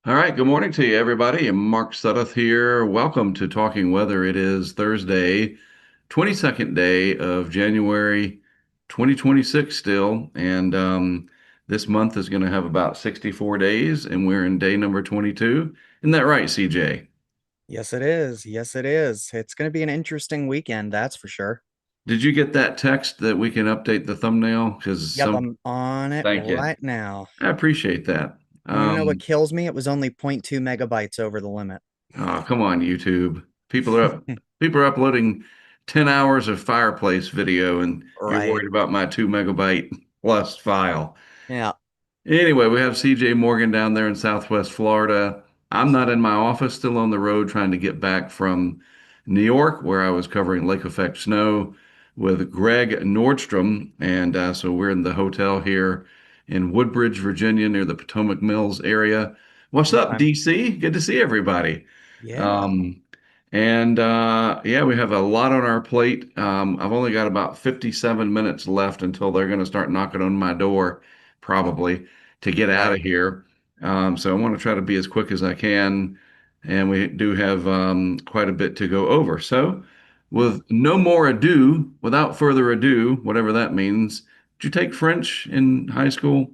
All right, good morning to you, everybody. I'm Mark Sudduth here. Welcome to Talking Weather. It is Thursday, 22nd day of January 2026 still, and this month is going to have about 64 days, and we're in day number 22. Isn't that right, CJ? Yes, it is. Yes, it is. It's going to be an interesting weekend, that's for sure. Did you get that text that we can update the thumbnail? Because Yep, I'm on it thank you. right now. I appreciate that. You want to know what Um, kills me? It was only zero point 0.2 megabytes over the limit. Oh, come on, YouTube. People are uploading 10 hours of fireplace video and you're Right. worried about my 2 megabyte plus file. Yeah. Anyway, we have CJ Morgan down there in Southwest Florida. I'm not in my office, still on the road trying to get back from New York, where I was covering lake effect snow with Greg Nordstrom. And so we're in the hotel here in Woodbridge, Virginia, near the Potomac Mills area. What's up, Okay. DC? Good to see everybody. Yeah. Um, and yeah, we have a lot on our plate. I've only got about 57 minutes left until they're going to start knocking on my door, probably, to get out of Right. here. So I want to try to be as quick as I can. And we do have quite a bit to go over. So, Yeah. with no more ado, without further ado, whatever that means, did you take French in high school?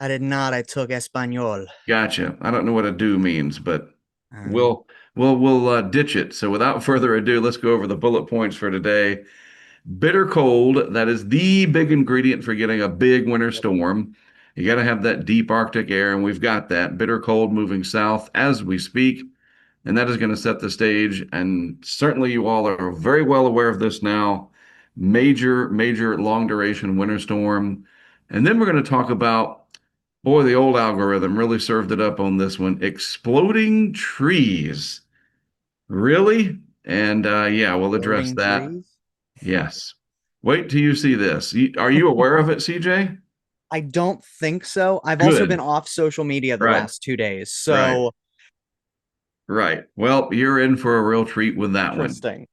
I did not. I took Espanol. Gotcha. I don't know what ado means, but Um, we'll ditch it. So without further ado, let's go over the bullet points for today. Bitter cold, that is the big ingredient for getting a big winter yep. storm. You got to have that deep Arctic air, and we've got that. Bitter cold moving south as we speak, and that is going to set the stage. And certainly you all are very well aware of this now. Major long duration winter storm. And then we're going to talk about, boy, the old algorithm really served it up on this one. Exploding trees. Really? And yeah, we'll address Floating that. trees. Yes. Wait till you see this. Are you aware of it, CJ? I don't think so. I've also been Good. off social media the Right. last 2 days. Right. So Right. Well, you're in for a real treat with that one. interesting.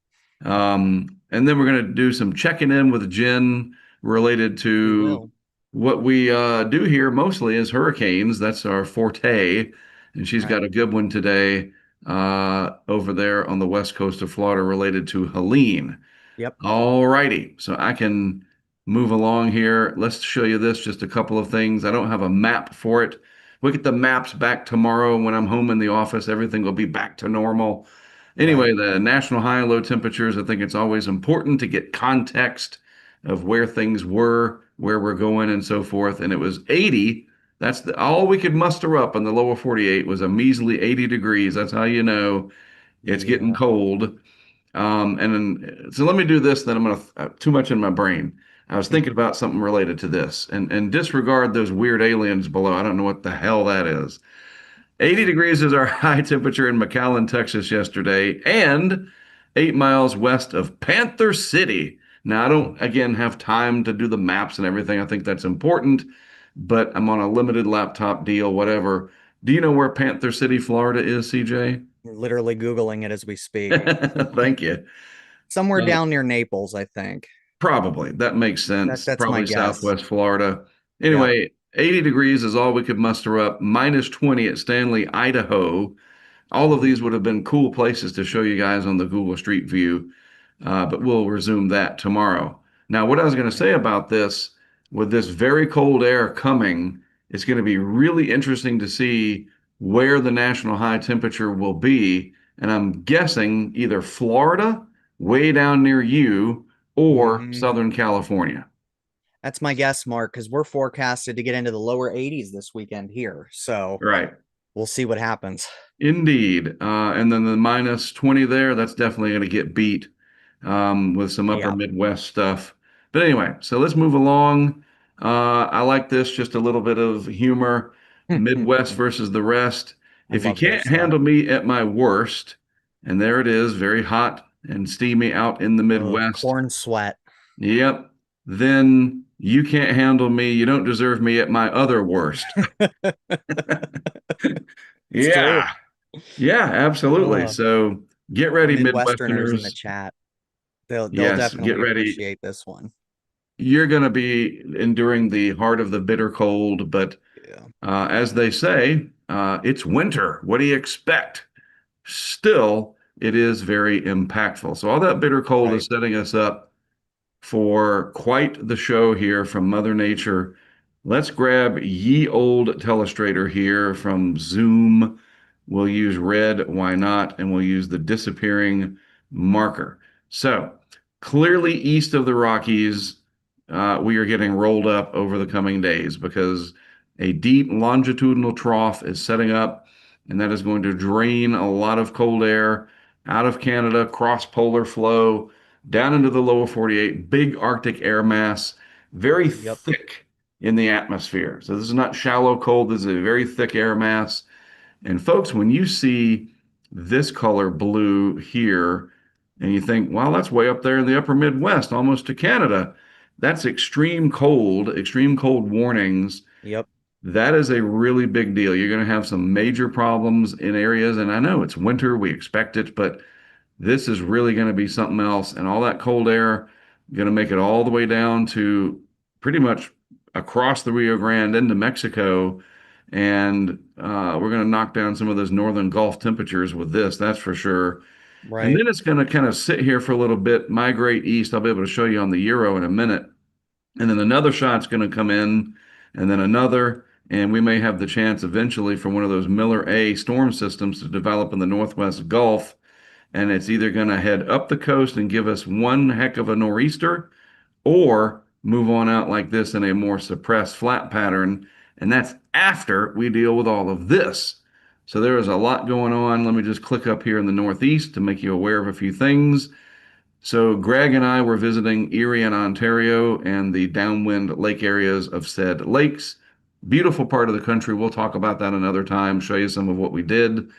And then we're going to do some checking in with Jen related We to will. what we do here mostly is hurricanes. That's our forte. And she's Right. got a good one today over there on the west coast of Florida related to Helene. Yep. All righty. So I can move along here. Let's show you this, just a couple of things. I don't have a map for it. We'll get the maps back tomorrow when I'm home in the office. Everything will be back to normal. Right. Anyway, the national high and low temperatures, I think it's always important to get context of where things were, where we're going, and so forth. And it was 80. All we could muster up in the lower 48 was a measly 80 degrees. That's how you know it's getting Yeah. cold. And then, so let me do this, then I'm going to, too much in my brain. I was thinking about something related to this and disregard those weird aliens below. I don't know what the hell that is. 80 degrees is our high temperature in McAllen, Texas yesterday, and 8 miles west of Panther City. Now, I don't, again, have time to do the maps and everything. I think that's important, but I'm on a limited laptop deal, whatever. Do you know where Panther City, Florida is, CJ? Literally Googling it as we speak. Thank you. Somewhere Uh, down near Naples, I think. Probably. That makes sense. That's my Probably guess. Southwest Florida. Yeah. Anyway, 80 degrees is all we could muster up, minus 20 at Stanley, Idaho. All of these Mm, would have been cool places to show you guys on the Google Street View, but we'll resume that tomorrow. Now, what I was going to right. say about this, with this very cold air coming, it's going to be really interesting to see where the national high temperature will be. And I'm guessing either Florida, way down near you, or Hmm. Southern California. That's my guess, Mark, because we're forecasted to get into the lower 80s this weekend here. So Right. we'll see what happens. Indeed. And then the minus 20 there, that's definitely going to get beat with some upper Yeah. Midwest stuff. But anyway, so let's move along. I like this, just a little bit of humor. Midwest I versus the rest. If you love this can't stuff. handle me at my worst, and there it is, very hot and steamy out in the Oh, Midwest. corn sweat. Yep. Then you can't handle me. You don't deserve me at my other worst. It's true. Yeah. Yeah, absolutely. Uh, So get the ready, Midwesterners in the Midwesterners. chat. They'll Yes, get definitely ready. appreciate this one. You're going to be enduring the heart of the bitter cold, but Yeah. as they say, It's winter. What do you expect? Still, it is very impactful. So all that bitter cold is Right. setting us up for quite the show here from Mother Nature. Let's grab ye old telestrator here from Zoom. We'll use red, why not? And we'll use the disappearing marker. So clearly east of the Rockies, we are getting rolled up over the coming days because a deep longitudinal trough is setting up, and that is going to drain a lot of cold air out of Canada, cross polar flow down into the lower 48, big Arctic air mass, very Yep. thick in the atmosphere. So this is not shallow cold, this is a very thick air mass. And folks, when you see this color blue here, and you think, wow, that's way up there in the upper Midwest, almost to Canada. That's extreme cold warnings. Yep. That is a really big deal. You're going to have some major problems in areas, and I know it's winter, we expect it, but this is really going to be something else. And all that cold air going to make it all the way down to pretty much across the Rio Grande into Mexico. And we're going to knock down some of those northern Gulf temperatures with this, that's for sure. And Right. then it's going to kind of sit here for a little bit, migrate east. I'll be able to show you on the Euro in a minute. And then another shot's going to come in, and then another. And we may have the chance eventually for one of those Miller A storm systems to develop in the Northwest Gulf, and it's either going to head up the coast and give us one heck of a nor'easter or move on out like this in a more suppressed flat pattern. And that's after we deal with all of this. So there is a lot going on. Let me just click up here in the Northeast to make you aware of a few things. So Greg and I were visiting Erie and Ontario and the downwind lake areas of said lakes. Beautiful part of the country. We'll talk about that another time, show you some of what we did.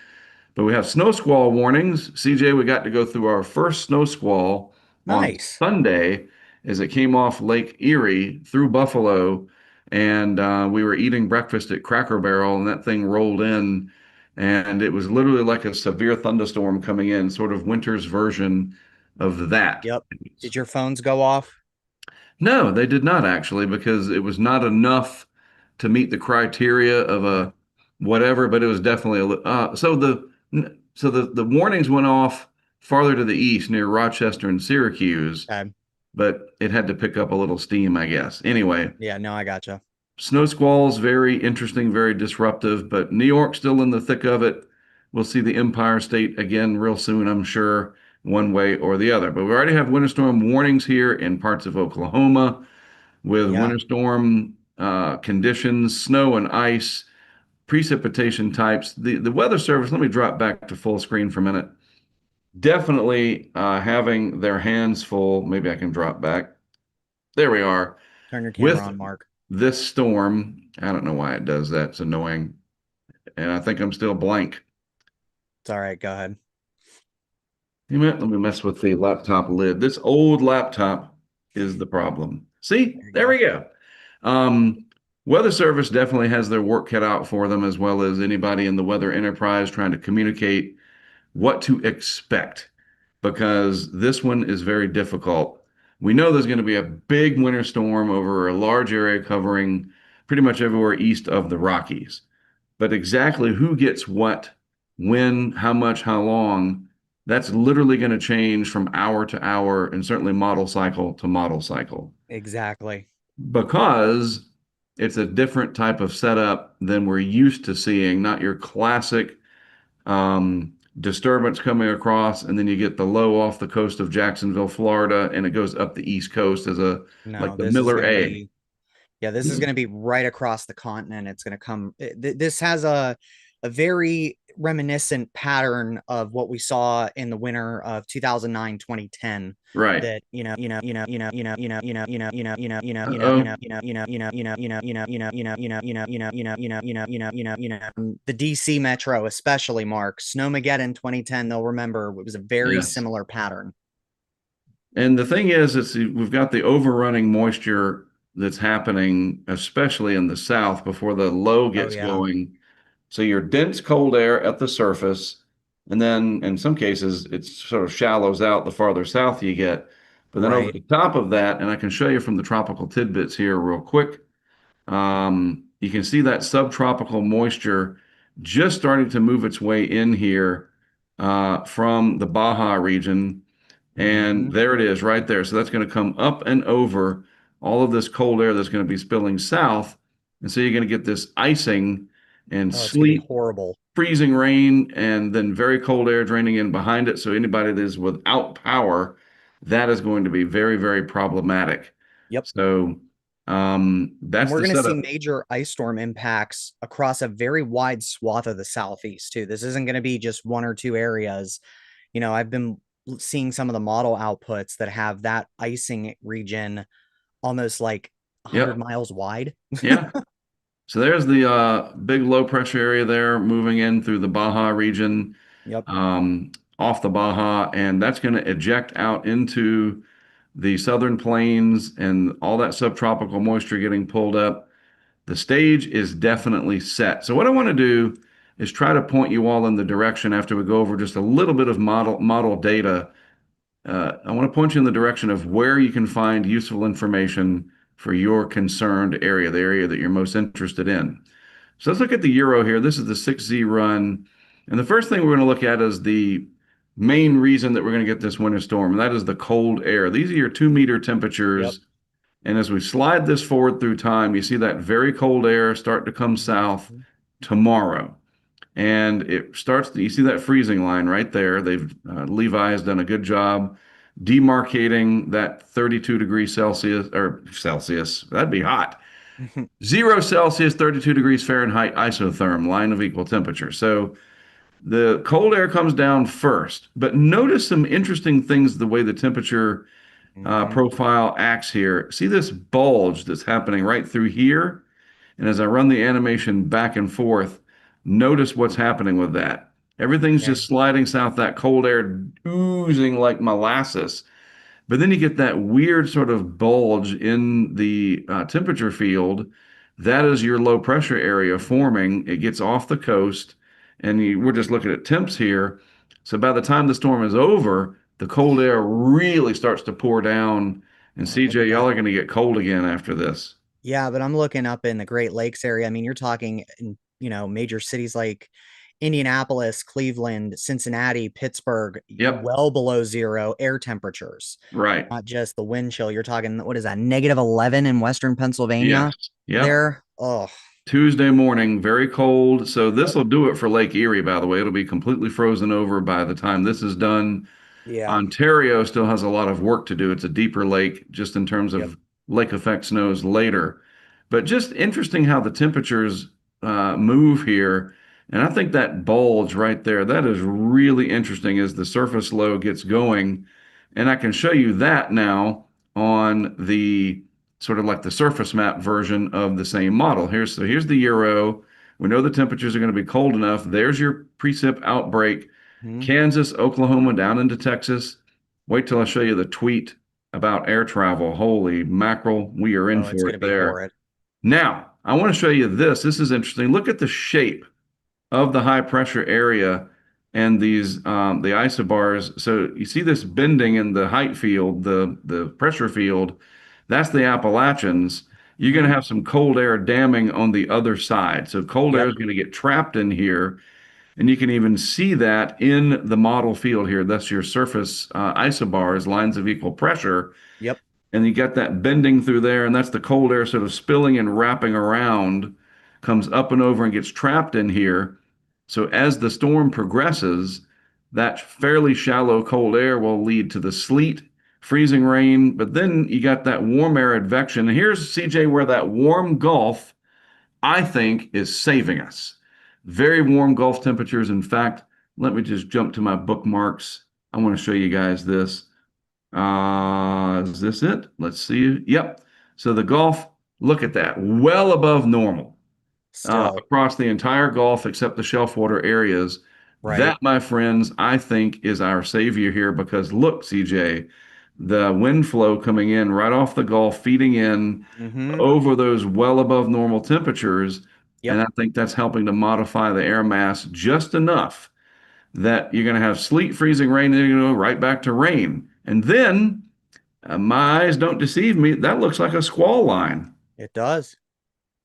But we have snow squall warnings. CJ, we got to go through our first snow squall on Nice. Sunday as it came off Lake Erie through Buffalo. And we were eating breakfast at Cracker Barrel, and that thing rolled in. And it was literally like a severe thunderstorm coming in, sort of winter's version of that. Yep. Did your phones go off? No, they did not actually, because it was not enough to meet the criteria of Okay. a whatever, but it was definitely so the warnings went off farther to the east near Rochester and Syracuse, Okay. but it had to pick up a little steam, I guess. Anyway, Yeah, no, I gotcha. snow squalls, very interesting, very disruptive, but New York's still in the thick of it. We'll see the Empire State again real soon, I'm sure, one way or the other. But we already have winter storm warnings here in parts of Oklahoma with Yeah. winter storm conditions, snow and ice, precipitation types. The Weather Service, let me drop back to full screen for a minute. Definitely having their hands full. Maybe I can drop back. There we are. Turn your camera With on, Mark. this storm, I don't know why it does that. It's annoying. And I think I'm still blank. It's all right. Go ahead. Let me mess with the laptop lid. This old laptop is the problem. See, There you there go. we go. Um, Weather Service definitely has their work cut out for them, as well as anybody in the weather enterprise trying to communicate what to expect, because this one is very difficult. We know there's going to be a big winter storm over a large area covering pretty much everywhere east of the Rockies. But exactly who gets what, when, how much, how long, that's literally going to change from hour to hour and certainly model cycle to model cycle Exactly. because it's a different type of setup than we're used to seeing, not your classic disturbance coming across, and then you get the low off the coast of Jacksonville, Florida, and it goes up the East Coast as a like No, the this is Miller going to A. be, yeah, this is going to be right across the continent. It's going to come. This has a very reminiscent pattern of what we saw in the winter of 2009, 2010. Right. That the DC Metro, especially Mark Snowmageddon 2010. They'll remember it was a very Yes. similar pattern. And the thing is, we've got the overrunning moisture that's happening, especially in the south before the low Oh gets yeah, going. So your dense cold air at the surface, and then in some cases it sort of shallows out the farther south you get. But then over right. the top of that, and I can show you from the tropical tidbits here real quick, you can see that subtropical moisture just starting to move its way in here from the Baja region. And Hmm. there it is right there. So that's going to come up and over all of this cold air that's going to be spilling south. And so you're going to get this icing and Oh, it's gonna be sleet, horrible. freezing rain, and then very cold air draining in behind it. So anybody that is without power, that is going to be very, very problematic. Yep. So And that's we're the going to see setup. major ice storm impacts across a very wide swath of the southeast too. This isn't going to be just one or two areas. I've been seeing some of the model outputs that have that icing region almost like 100 Yep. miles wide. Yeah. So there's the big low pressure area there moving in through the Baja region, Yep. um, off the Baja, and that's going to eject out into the southern plains and all that subtropical moisture getting pulled up. The stage is definitely set. So what I want to do is try to point you all in the direction after we go over just a little bit of model data. I want to point you in the direction of where you can find useful information for your concerned area, the area that you're most interested in. So let's look at the Euro here. This is the 6Z run. And the first thing we're going to look at is the main reason that we're going to get this winter storm, and that is the cold air. These are your 2 meter Yep. temperatures. And as we slide this forward through time, you see that very cold air start to come south Mhm. tomorrow. And it starts to, you see that freezing line right there. Levi has done a good job demarcating that 32 degrees Celsius, or Celsius, that'd be hot. 0 Celsius, 32 degrees Fahrenheit isotherm, line of equal temperature. So the cold air comes down first, but notice some interesting things the way the temperature Mhm. profile acts here. See this bulge that's happening right through here? And as I run the animation back and forth, notice what's happening with that. Everything's Yeah. just sliding south, that cold air oozing like molasses. But then you get that weird sort of bulge in the temperature field. That is your low pressure area forming. It gets off the coast, and we're just looking at temps here. So by the time the storm is over, the cold air really starts to pour down. And Oh, look CJ, at y'all that. are going to get cold again after this. Yeah, but I'm looking up in the Great Lakes area. I mean, you're talking in, major cities like Indianapolis, Cleveland, Cincinnati, Pittsburgh, Yep, well below zero air temperatures, right. not just the wind chill. You're talking, what is that, -11 in Western Yes. Pennsylvania Yep. there? Oh, Tuesday morning, very cold. So this will do it for Lake Erie, by the way. It'll be completely frozen over by the time this is done. yeah. Ontario still has a lot of work to do. It's a deeper lake just in terms Yep. of lake effect snows later. But just interesting how the temperatures move here. And I think that bulge right there, that is really interesting as the surface low gets going. And I can show you that now on the sort of like the surface map version of the same model. Here's the Euro. We know the temperatures are going to be cold enough. There's your precip outbreak. Mhm. Kansas, Oklahoma, down into Texas. Wait till I show you the tweet about air travel. Holy mackerel, we are in Oh, it's for going to it be there. horrid. Now, I want to show you this. This is interesting. Look at the shape of the high pressure area and these the isobars. So you see this bending in the height field, the pressure field. That's the Appalachians. You're going to Mhm. have some cold air damming on the other side. So cold air Yep. is going to get trapped in here, and you can even see that in the model field here. That's your surface isobars, lines of equal pressure. Yep. And you got that bending through there, and that's the cold air sort of spilling and wrapping around, comes up and over and gets trapped in here. So as the storm progresses, that fairly shallow cold air will lead to the sleet, freezing rain, but then you got that warm air advection. And here's CJ where that warm Gulf, I think, is saving us. Very warm Gulf temperatures. In fact, let me just jump to my bookmarks. I want to show you guys this. Is this it? Let's see. Yep. So the Gulf, look at that, well above normal Still, across the entire Gulf except the shelf water areas. right. That, my friends, I think is our savior here because look, CJ, the wind flow coming in right off the Gulf, feeding in Hmm. over those well above normal temperatures. And Yep. I think that's helping to modify the air mass just enough that you're going to have sleet, freezing rain, and you're going to go right back to rain. And then my eyes don't deceive me. That looks like a squall line. It does.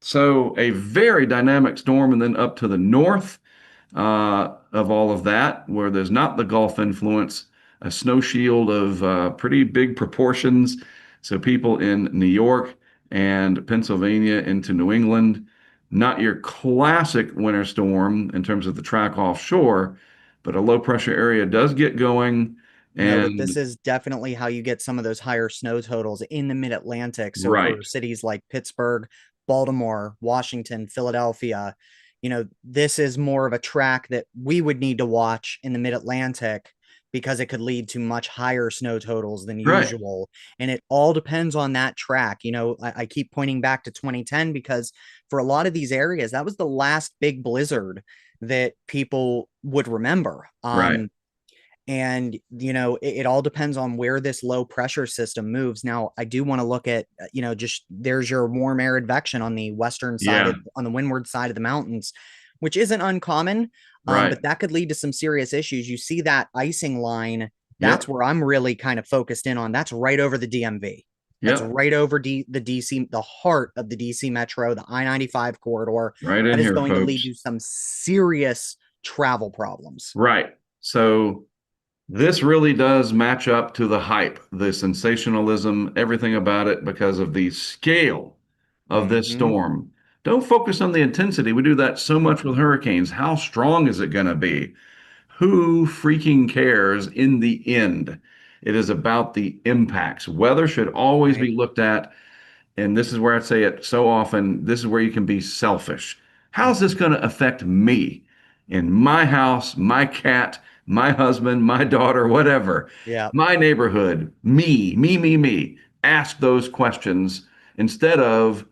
So a very dynamic storm, and then up to the north. of all of that, where there's not the Gulf influence, a snow shield of pretty big proportions. So people in New York and Pennsylvania into New England, not your classic winter storm in terms of the track offshore, but a low pressure area does get going. No, but this And is definitely how you get some of those higher snow totals in the mid-Atlantic. So right, for cities like Pittsburgh, Baltimore, Washington, Philadelphia, this is more of a track that we would need to watch in the mid-Atlantic because it could lead to much higher snow totals than right, usual. And it all depends on that track. I keep pointing back to 2010 because for a lot of these areas, that was the last big blizzard that people would remember. right. And it all depends on where this low pressure system moves. Now I do want to look at just there's your warm air advection on the western side Yeah, on the windward side of the mountains, which isn't uncommon. right. But that could lead to some serious issues. You see that icing line, that's Yep, where I'm really kind of focused in on. That's right over the DMV. That's yep. right over the DC, the heart of the DC metro, the I-95 corridor. Right That in is here, going to lead folks. to some serious travel problems. Right. So this really does match up to the hype, the sensationalism, everything about it because of the scale of this Hmm. storm. Don't focus on the intensity. We do that so much with hurricanes. How strong is it going to be? Who freaking cares in the end? It is about the impacts. Weather should always Right. be looked at, and this is where I say it so often, this is where you can be selfish. How's this going to affect me in my house, my cat, my husband, my daughter, whatever, Yeah. my neighborhood, me? Ask those questions instead of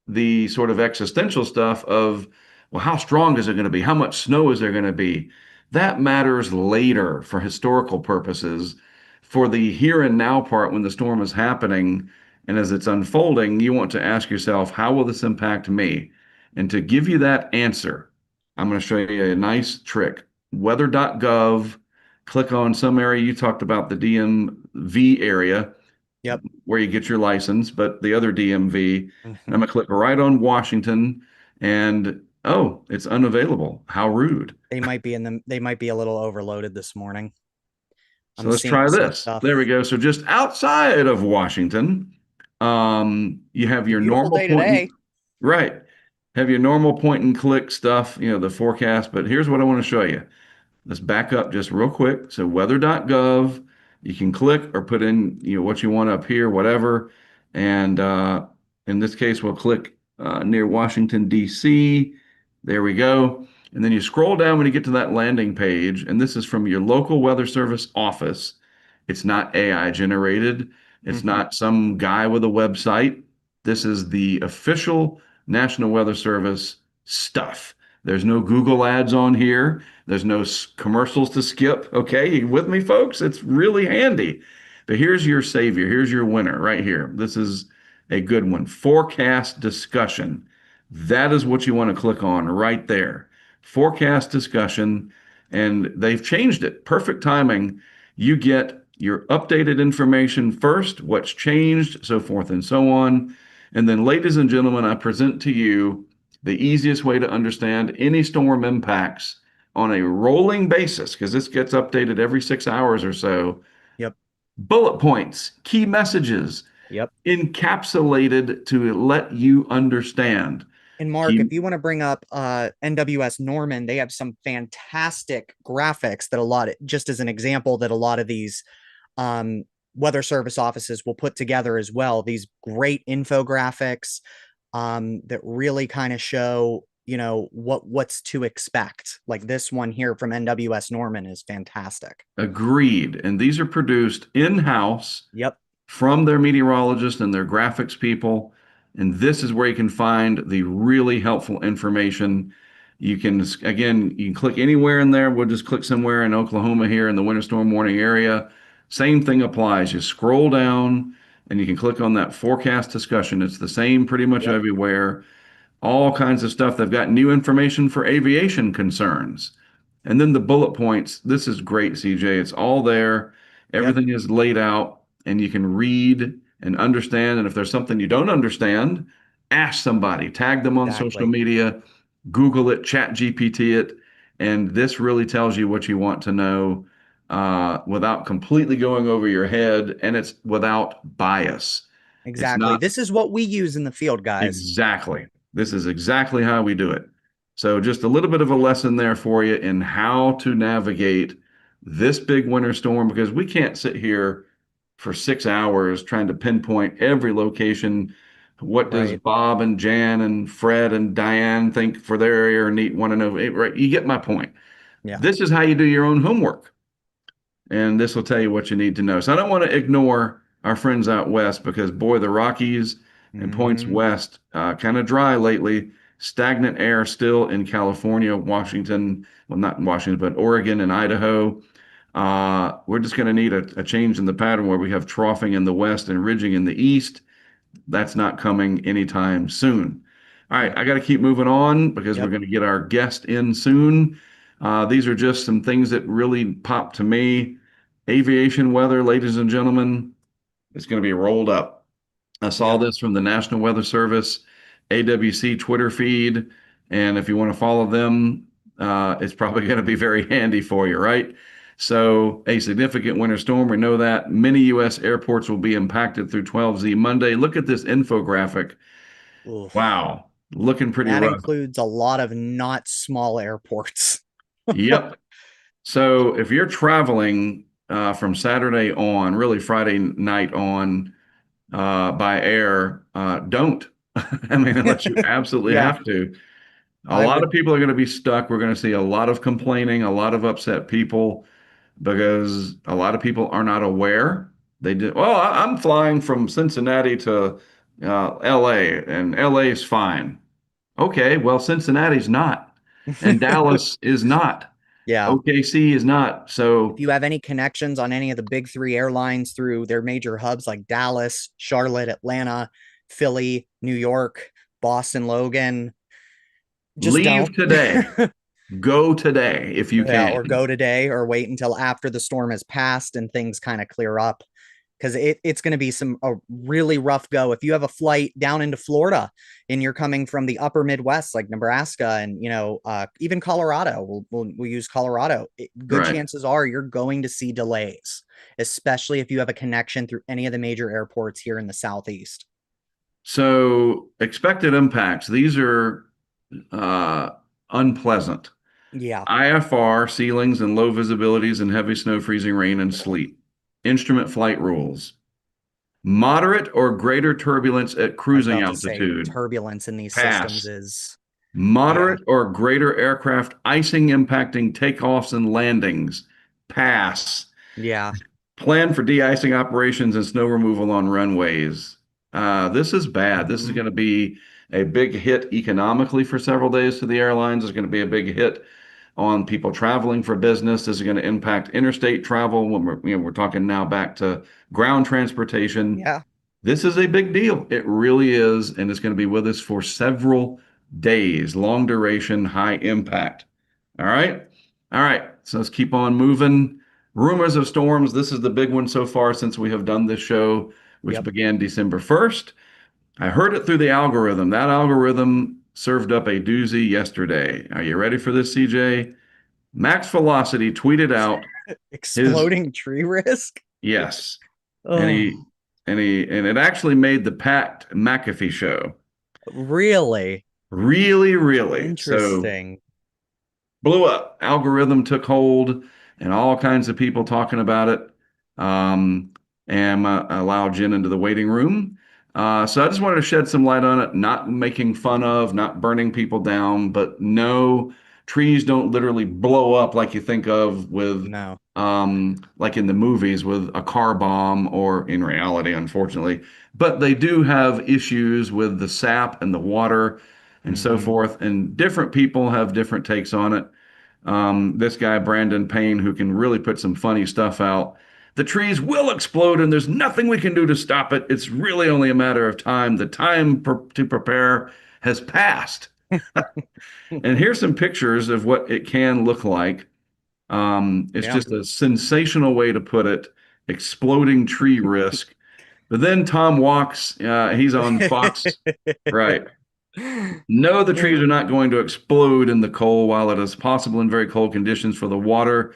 the sort of existential stuff of, well, how strong is it going to be? How much snow is there going to be? That matters later for historical purposes. For the here and now part, when the storm is happening and as it's unfolding, you want to ask yourself, how will this impact me? And to give you that answer, I'm going to show you a nice trick. Weather.gov, click on some area. You talked about the DMV area Yep. where you get your license, but the other DMV. And I'm Hmm. gonna click right on Washington, and oh, it's unavailable. How rude. They might be a little overloaded this morning. So I'm let's seeing try some this. stuff. There we go. So just outside of Washington, you have It's a your beautiful normal day point and today. right. Have your normal point and click stuff, the forecast. But here's what I want to show you. Let's back up just real quick. So weather.gov, you can click or put in, what you want up here, whatever. And in this case, we'll click near Washington, D.C. There we go. And then you scroll down when you get to that landing page, and this is from your local weather service office. It's not AI generated. It's Hmm. not some guy with a website. This is the official National Weather Service stuff. There's no Google ads on here. There's no commercials to skip. Okay, you with me, folks? It's really handy. But here's your savior. Here's your winner right here. This is a good one. Forecast discussion. That is what you want to click on right there. Forecast discussion. And they've changed it. Perfect timing. You get your updated information first, what's changed, so forth and so on. And then, ladies and gentlemen, I present to you the easiest way to understand any storm impacts on a rolling basis, because this gets updated every 6 hours or so. Yep. Bullet points, key messages, Yep. encapsulated to let you understand. And Mark, Key, if you want to bring up NWS Norman, they have some fantastic graphics that just as an example, that a lot of these um, weather service offices will put together as well. These great infographics that really kind of show, what's to expect. Like this one here from NWS Norman is fantastic. agreed. And these are produced in-house Yep. from their meteorologist and their graphics people. And this is where you can find the really helpful information. You can, again, you can click anywhere in there. We'll just click somewhere in Oklahoma here in the winter storm warning area. Same thing applies. You scroll down and you can click on that forecast discussion. It's the same pretty much Yep. everywhere. All kinds of stuff. They've got new information for aviation concerns. And then the bullet points. This is great, CJ. It's all there. Yep. Everything is laid out, and you can read and understand. And if there's something you don't understand, ask somebody, tag them on social Exactly. media, Google it, chat GPT it, And this really tells you what you want to know without completely going over your head, and it's without bias. It's Exactly. not This is what we use in the field, guys. exactly. This is exactly how we do it. So, just a little bit of a lesson there for you in how to navigate this big winter storm because we can't sit here for 6 hours trying to pinpoint every location. What does Right. Bob and Jan and Fred and Diane think for their area or need want to know? Right, you get my point. Yeah. This is how you do your own homework, and this will tell you what you need to know. So I don't want to ignore our friends out west because boy, the Rockies and points Hmm. west kind of dry lately. Stagnant air still in California, Washington, well, not in Washington, but Oregon and Idaho. We're just going to need a change in the pattern where we have troughing in the west and ridging in the east. That's not coming anytime soon. All right, Yep. I got to keep moving on because we're Yep. going to get our guest in soon. These are just some things that really popped to me. Aviation weather, ladies and gentlemen, it's going to be rolled up. I saw Yep. this from the National Weather Service, AWC Twitter feed, and if you want to follow them, it's probably going to be very handy for you, right? So, a significant winter storm, we know that. Many U.S. airports will be impacted through 12Z Monday. Look at this infographic. Oof. Wow, looking pretty That rough. includes a lot of not small airports. Yep. So, if you're traveling from Saturday on, really Friday night on, by air, don't. I mean, unless you absolutely Yeah, have to. A I lot of would. people are going to be stuck. We're going to see a lot of complaining, a lot of upset people because a lot of people are not aware. They did, well, I'm flying from Cincinnati to LA, and LA is fine. Okay, well, Cincinnati's not, and Dallas is not. Yeah. OKC is not. If So you have any connections on any of the big three airlines through their major hubs like Dallas, Charlotte, Atlanta, Philly, New York, Boston, Logan, just leave don't. today. Go today if you Yeah, or can. go today or wait until after the storm has passed and things kind of clear up because it's going to be a really rough go if you have a flight down into Florida and you're coming from the upper Midwest like Nebraska and even Colorado. We'll use Colorado. Good Right. chances are you're going to see delays, especially if you have a connection through any of the major airports here in the southeast. So expected impacts. These are uh, unpleasant. Yeah. IFR, ceilings and low visibilities and heavy snow, freezing rain and sleet. Instrument flight rules. Moderate or greater turbulence at I was cruising about to say altitude. turbulence in these systems Pass. is, yeah. Moderate or greater aircraft icing impacting takeoffs and landings. Pass. Yeah. Plan for de-icing operations and snow removal on runways. This is bad. This is Hmm. going to be a big hit economically for several days to the airlines. It's going to be a big hit on people traveling for business. This is going to impact interstate travel when we're talking now back to ground transportation. Yeah. This is a big deal. It really is, and it's going to be with us for several days. Long duration, high impact. All right. All right. So let's keep on moving. Rumors of storms. This is the big one so far since we have done this show, which Yep. began December 1st. I heard it through the algorithm. That algorithm served up a doozy yesterday. Are you ready for this, CJ? Max Velocity tweeted out his Exploding tree risk. yes. And Oh, and it actually made the Pat McAfee show. really Really, really. So interesting. blew up. Algorithm took hold, and all kinds of people talking about it. Um, and allowed Jen into the waiting room. So I just wanted to shed some light on it, not making fun of, not burning people down, but no, trees don't literally blow up like you think of with, No. like in the movies with a car bomb or in reality, unfortunately. But they do have issues with the sap and the water and so Hmm. forth. And different people have different takes on it. This guy, Brandon Payne, who can really put some funny stuff out. The trees will explode and there's nothing we can do to stop it. It's really only a matter of time. The time to prepare has passed. And here's some pictures of what it can look like. It's Yeah. just a sensational way to put it. Exploding tree risk. But then Tom walks, he's on Fox, right? No, the trees are not going to explode in the cold. While it is possible in very cold conditions for the water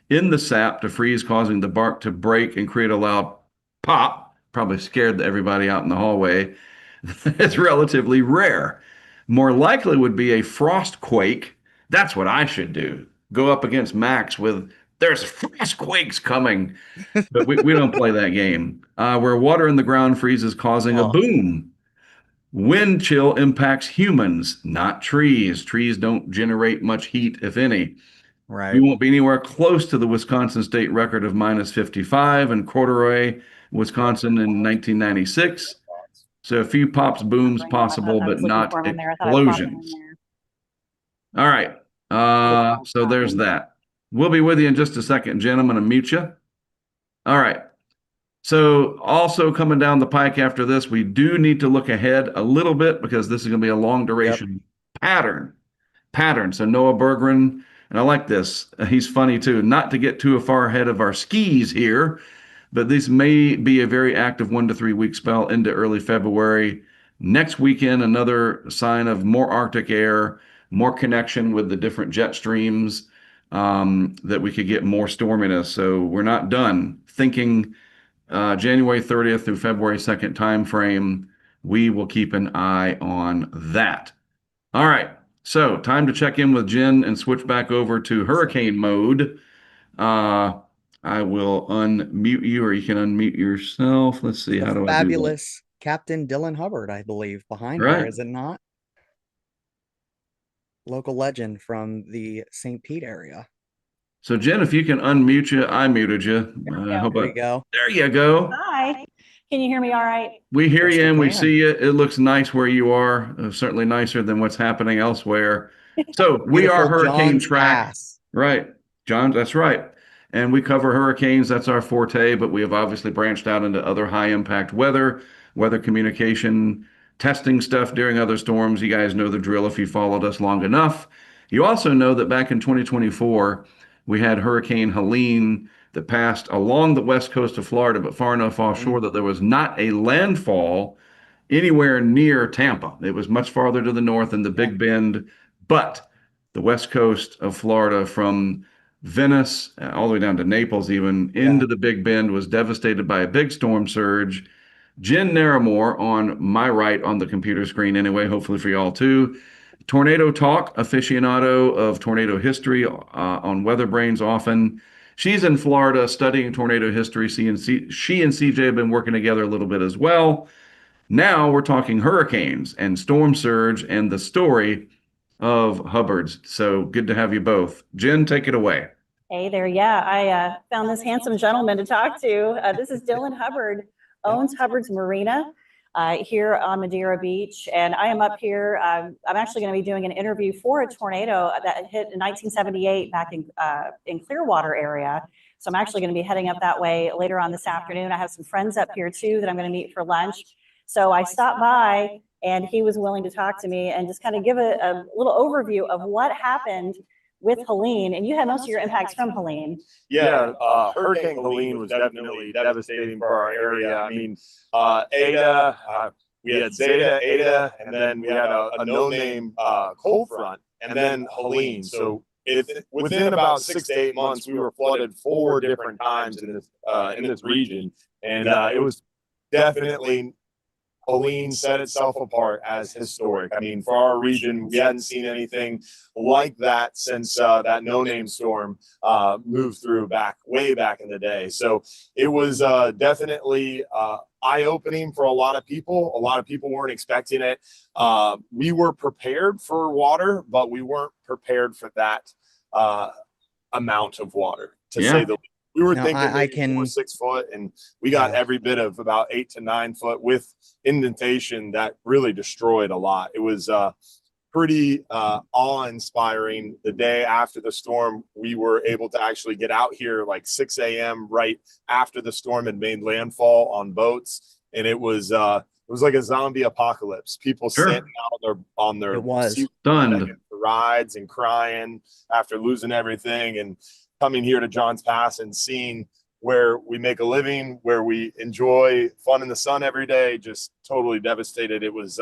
in the sap to freeze, causing the bark to break and create a loud pop, probably scared everybody out in the hallway. It's relatively rare. More likely would be a frost quake. That's what I should do. Go up against Max with, there's frost quakes coming. But we don't play that game. Where water in the ground freezes, causing a Oh, boom. Wind chill impacts humans, not trees. Trees don't generate much heat, if any. We right. won't be anywhere close to the Wisconsin state record of minus 55 in Corduroy, Wisconsin in 1996. So a few pops, booms Bring them. possible, I but was looking not for them in there. I thought I popped them in explosions. there. All right. Good job, So there's Colin. that. We'll be with you in just a second, Jen. I'm going to mute you. All right. So also coming down the pike after this, we do need to look ahead a little bit because this is going to be a long Yep. duration pattern. So Noah Berggren, and I like this. He's funny too. Not to get too far ahead of our skis here, but this may be a very active 1 to 3 week spell into early February. Next weekend, another sign of more Arctic air, more connection with the different jet streams, that we could get more storminess. So we're not done thinking January 30th through February 2nd time frame. We will keep an eye on that. All right. So time to check in with Jen and switch back over to hurricane mode. Uh, I will unmute you, or you can unmute yourself. Let's see. The How do I do that? fabulous Captain Dylan Hubbard, I believe, behind her, Right. is it not? Local legend from the St. Pete area. So Jen, if you can unmute you, I muted you. How There you about go. there you go. Hi. Can you hear me all right? We hear Yes, you we and we can. see you. It looks nice where you are, certainly nicer than what's happening elsewhere. So we are Beautiful hurricane John's track, Pass. right? John, that's right. And we cover hurricanes, that's our forte, but we have obviously branched out into other high impact weather communication, testing stuff during other storms. You guys know the drill if you followed us long enough. You also know that back in 2024, we had Hurricane Helene that passed along the west coast of Florida, but far enough Mhm. offshore that there was not a landfall anywhere near Tampa. It was much farther to the north in the Yeah. Big Bend, but the west coast of Florida from Venice all the way down to Naples, even Yeah. into the Big Bend, was devastated by a big storm surge. Jen Naramore on my right on the computer screen, anyway, hopefully for y'all too. Tornado Talk, aficionado of tornado history on Weather Brains often. She's in Florida studying tornado history. She and CJ have been working together a little bit as well. Now we're talking hurricanes and storm surge and the story of Hubbard's. So good to have you both. Jen, take it away. Hey there. Yeah, I found this handsome gentleman to talk to. This is Dylan Hubbard, owns Hubbard's Marina here on Madeira Beach. And I am up here. I'm actually going to be doing an interview for a tornado that hit in 1978 back in Clearwater area. So I'm actually going to be heading up that way later on this afternoon. I have some friends up here too that I'm going to meet for lunch. So I stopped by and he was willing to talk to me and just kind of give a little overview of what happened with Helene. And you had most of your impacts from Helene. Yeah, Hurricane Helene was definitely devastating for our area. I mean, Ada, we had Zeta, Ada, and then we had a no-name cold front, and then Helene. So within about 6 to 8 months, we were flooded 4 different times in this region, and it was definitely. Helene set itself apart as historic. I mean, for our region, we hadn't seen anything like that since that no-name storm moved through way back in the day. So it was definitely eye-opening for a lot of people. A lot of people weren't expecting it. We were prepared for water, but we weren't prepared for that amount of water, to say the least. We were thinking maybe 4 or 6 foot, and we got every bit of about 8 to 9 foot with indentation that really destroyed a lot. It was pretty awe-inspiring. The day after the storm, we were able to actually get out here like 6 a.m. right after the storm had made landfall on boats, and it was like a zombie apocalypse. People sitting out on their stunned rides and crying after losing everything, and coming here to John's Pass and seeing where we make a living, where we enjoy fun in the sun every day, just totally devastated. It was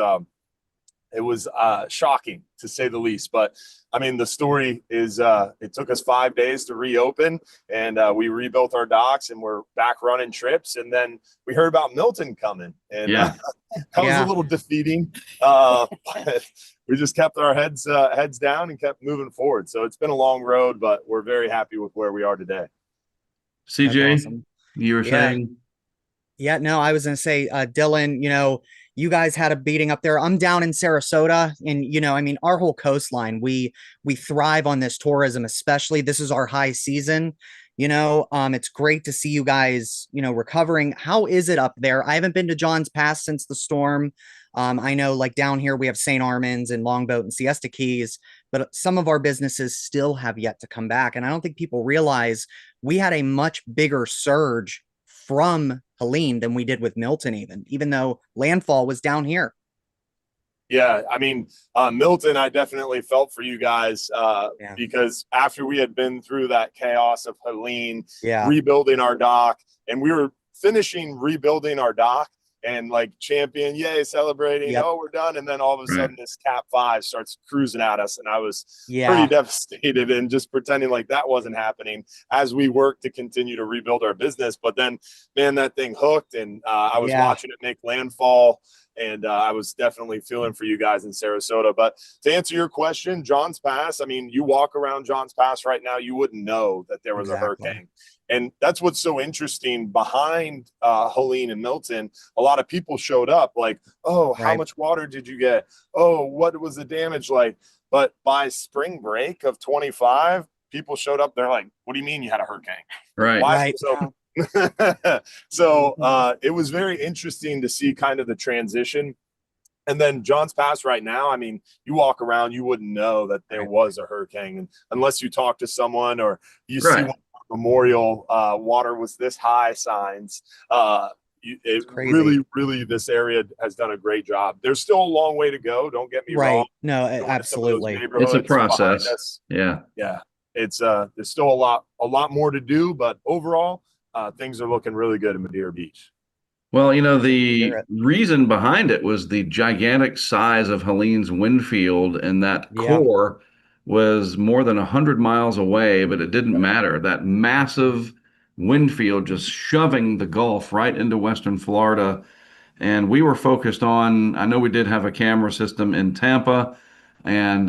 it was shocking to say the least. But I mean, the story is it took us 5 days to reopen, and we rebuilt our docks, and we're back running trips. And then we heard about Milton coming, and Yeah. that was a little defeating. But we just kept our heads down and kept moving forward. So it's been a long road, but we're very happy with where we are today. CJ, awesome. you were saying? Yeah, no, I was going to say, Dylan, you guys had a beating up there. I'm down in Sarasota, and I mean, our whole coastline, we thrive on this tourism, especially this is our high season. It's great to see you guys, recovering. How is it up there? I haven't been to John's Pass since the storm. I know like down here we have St. Armands and Longboat and Siesta Keys, but some of our businesses still have yet to come back. And I don't think people realize we had a much bigger surge from Helene than we did with Milton, even though landfall was down here. Yeah, I mean, Milton, I definitely felt for you guys because after we had been through that chaos of Helene, rebuilding our dock, and we were finishing rebuilding our dock, and like champion, yay, celebrating, oh, we're done. And then all of a sudden this Cat 5 starts cruising at us. And I was pretty devastated and just pretending like that wasn't happening as we work to continue to rebuild our business. But then, man, that thing hooked, and I was watching it make landfall. And I was definitely feeling for you guys in Sarasota. But to answer your question, John's Pass, I mean, you walk around John's Pass right now, you wouldn't know that there was a hurricane. And that's what's so interesting behind Helene and Milton. A lot of people showed up like, oh, how much water did you get? Oh, what was the damage like? But by spring break of 25, people showed up. They're like, what do you mean you had a hurricane? Right. So it was very interesting to see kind of the transition. And then John's Pass right now, I mean, you walk around, you wouldn't know that there was a hurricane, and unless you talk to someone or you see one memorial water was this high signs. Really, this area has done a great job. There's still a long way to go. Don't get me wrong. No, absolutely. It's a process. Yeah. It's there's still a lot more to do, but overall, things are looking really good in Madeira Beach. Well, the reason behind it was the gigantic size of Helene's Windfield, and that core was more than 100 miles away, but it didn't matter. That massive Windfield just shoving the Gulf right into Western Florida. And we were focused on, I know we did have a camera system in Tampa, and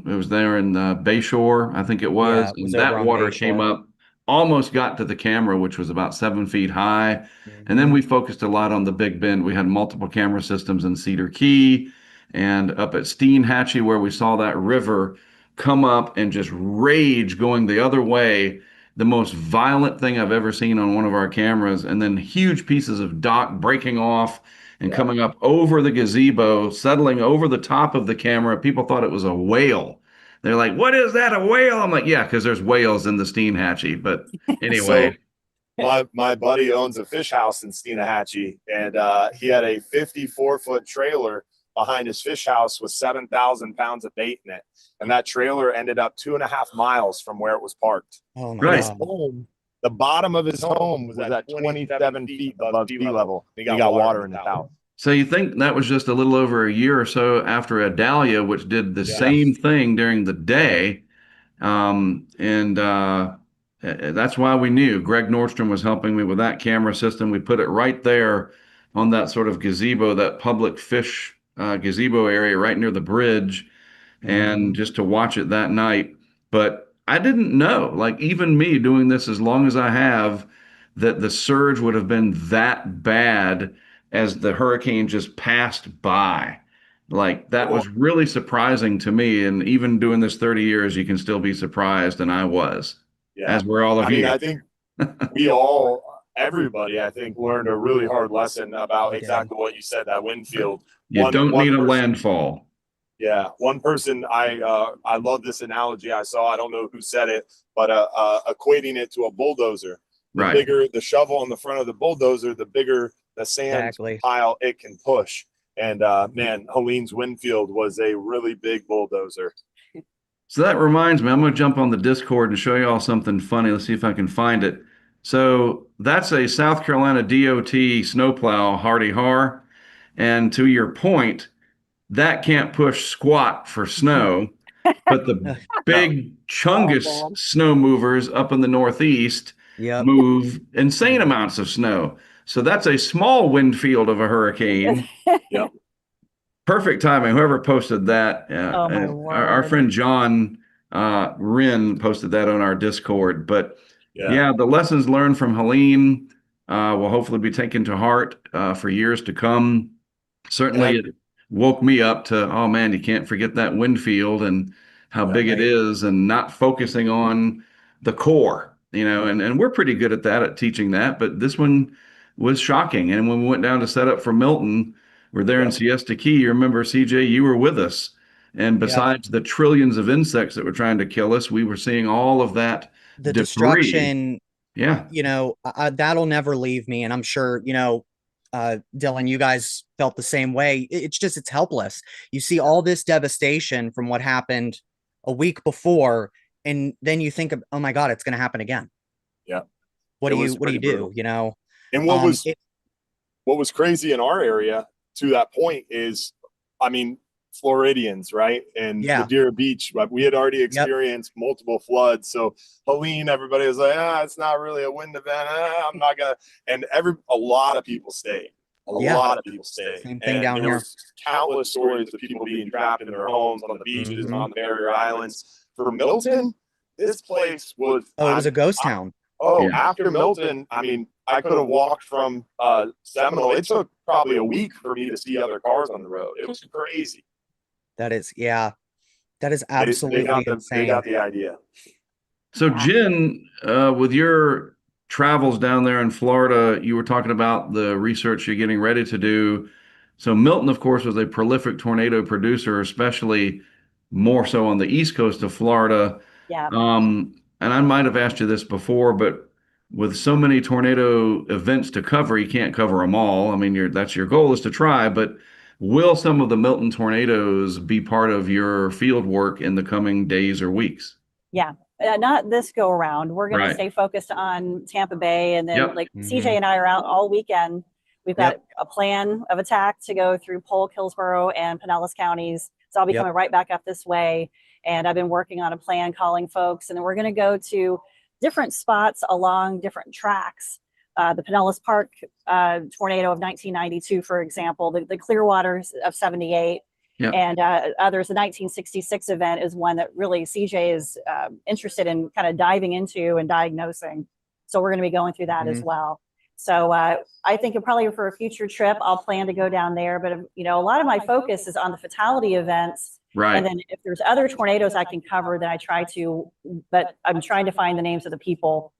it was there in the Bayshore, I think it was. And that water came up, almost got to the camera, which was about 7 feet high. And then we focused a lot on the Big Bend. We had multiple camera systems in Cedar Key and up at Steenhatchee, where we saw that river come up and just rage going the other way. The most violent thing I've ever seen on one of our cameras. And then huge pieces of dock breaking off and coming up over the gazebo, settling over the top of the camera. People thought it was a whale. They're like, what is that, a whale? I'm like, yeah, because there's whales in the Steenhatchee. But anyway. So my buddy owns a fish house in Steenhatchee, and he had a 54-foot trailer behind his fish house with 7,000 pounds of bait in it. And that trailer ended up 2.5 miles from where it was parked. Oh my God. Home, the bottom of his home was at 27 feet above sea level. He got water in his house. So you think that was just a little over a year or so after Adalia, which did the same thing during the day. That's why we knew Greg Nordstrom was helping me with that camera system. We put it right there on that sort of gazebo, that public fish gazebo area right near the bridge, and just to watch it that night. But I didn't know, like even me doing this as long as I have, that the surge would have been that bad as the hurricane just passed by. Like that was really surprising to me. And even doing this 30 years, you can still be surprised. And I was, as were all of you. I think everybody, I think, learned a really hard lesson about exactly what you said, that Windfield. You don't need a landfall. Yeah. One person, I love this analogy I saw, I don't know who said it, but equating it to a bulldozer. The bigger the shovel on the front of the bulldozer, the bigger the sand pile it can push. And man, Helene's Windfield was a really big bulldozer. So that reminds me, I'm going to jump on the Discord and show you all something funny. Let's see if I can find it. So that's a South Carolina DOT snowplow, Hardy Har. And to your point, that can't push squat for snow, but the big Chungus Awful. snow movers up in the Northeast Yep. move insane amounts of snow. So that's a small wind field of a hurricane. Yep. Perfect timing. Whoever posted that, Oh my our word. friend John Wren posted that on our Discord. But yeah, the lessons learned from Helene will hopefully be taken to heart for years to come. Certainly, it woke me up to, oh man, you can't forget that Windfield and how big it is, and not focusing on the core, and we're pretty good at that, at teaching that. But this one was shocking. And when we went down to set up for Milton, we're there in Siesta Key. You remember, CJ, you were with us. And besides the trillions of insects that were trying to kill us, we were seeing all of that The debris. destruction, Yeah. That'll never leave me. And I'm sure, Dylan, you guys felt the same way. It's helpless. You see all this devastation from what happened a week before, and then you think of, oh my God, it's going to happen again. Yeah. What do you do? And what was crazy in our area to that point is, I mean, Floridians, right? And Madeira Beach, we had already experienced multiple floods. So Helene, everybody was like, it's not really a wind event. I'm not gonna. And a lot of people stayed. A lot of people stayed. Same thing down here. Countless stories of people being trapped in their homes, on the beaches, on the barrier islands. For Milton, this place was. Oh, it was a ghost town. After Milton, I mean, I could have walked from Seminole. It took probably a week for me to see other cars on the road. It was crazy. That is absolutely insane. They got the idea. So Jen, with your travels down there in Florida, you were talking about the research you're getting ready to do. So Milton, of course, was a prolific tornado producer, especially more so on the east coast of Florida. Yeah. And I might have asked you this before, but with so many tornado events to cover, you can't cover them all. I mean, that's your goal, is to try, but will some of the Milton tornadoes be part of your field work in the coming days or weeks? Yeah, not this go around. We're going to stay focused on Tampa Bay, and then CJ and I are out all weekend. We've got a plan of attack to go through Polk, Hillsborough, and Pinellas counties. So I'll be coming right back up this way. And I've been working on a plan, calling folks, and then we're going to go to different spots along different tracks. The Pinellas Park tornado of 1992, for example, the Clearwaters of 78, and others. The 1966 event is one that really CJ is interested in kind of diving into and diagnosing. So we're going to be going through that as well. So I think probably for a future trip, I'll plan to go down there. But, a lot of my focus is on the fatality events. Right. And then if there's other tornadoes I can cover, then I try to, but I'm trying to find the names of the people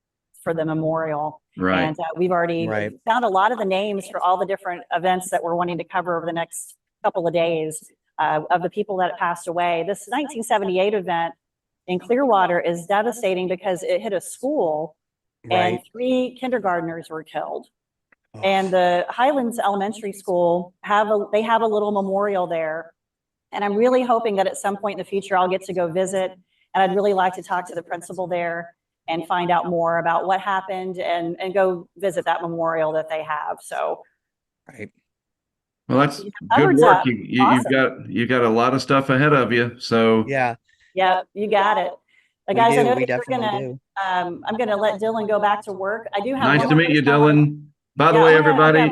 for the memorial. Right. And we've already found a lot of the names for all the different events that we're wanting to cover over the next couple of days of the people that passed away. This 1978 event in Clearwater is devastating because it hit a school and 3 kindergartners were killed. And the Highlands Elementary School have a little memorial there. And I'm really hoping that at some point in the future, I'll get to go visit. And I'd really like to talk to the principal there and find out more about what happened and go visit that memorial that they have. So, well, that's good work. You've got a lot of stuff ahead of you. So yeah, you got it. Guys, I know that I'm gonna let Dylan go back to work. I do have nice to meet you, Dylan. By the way, everybody,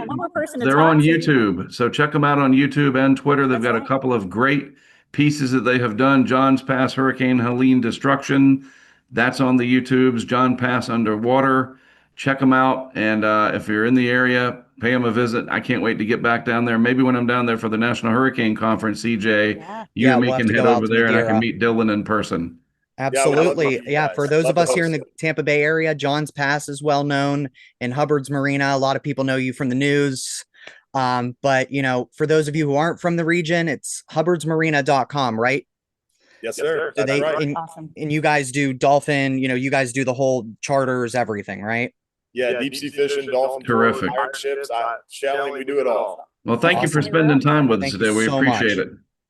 they're on YouTube. So check them out on YouTube and Twitter. They've got a couple of great pieces that they have done. John's Pass Hurricane Helene Destruction. That's on the YouTubes. John Pass Underwater. Check them out. And if you're in the area, pay them a visit. I can't wait to get back down there. Maybe when I'm down there for the National Hurricane Conference, CJ, you and me can head over there and I can meet Dylan in person. Absolutely. For those of us here in the Tampa Bay area, John's Pass is well known, and Hubbard's Marina. A lot of people know you from the news. But for those of you who aren't from the region, it's hubbardsmarina.com, right? Yes, sir. So awesome. And you guys do dolphin, you guys do the whole charters, everything, right? Yeah, deep sea fishing, dolphin, terrific ships, shelling, we do it all. Well, thank you for spending time with us today. We appreciate it.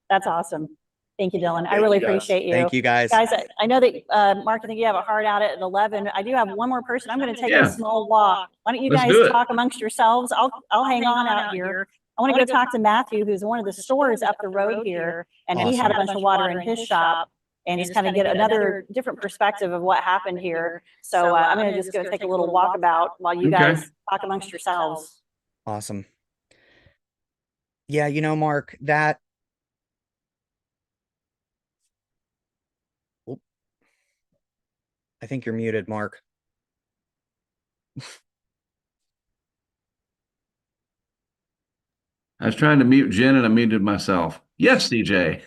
That's awesome. Thank you, Dylan. I really appreciate you. Thank you, guys. Guys, I know that, Mark, I think you have a hard out at 11. I do have one more person. I'm going to take a small walk. Why don't you guys talk amongst yourselves? I'll hang on out here. I want to go talk to Matthew, who's one of the stores up the road here, and he had a bunch of water in his shop, and just kind of get another different perspective of what happened here. So I'm going to just go take a little walkabout while you guys talk amongst yourselves. Awesome. Yeah, you know, Mark, that Oop. I think you're muted, Mark. I was trying to mute Jen and I muted myself. Yes, CJ.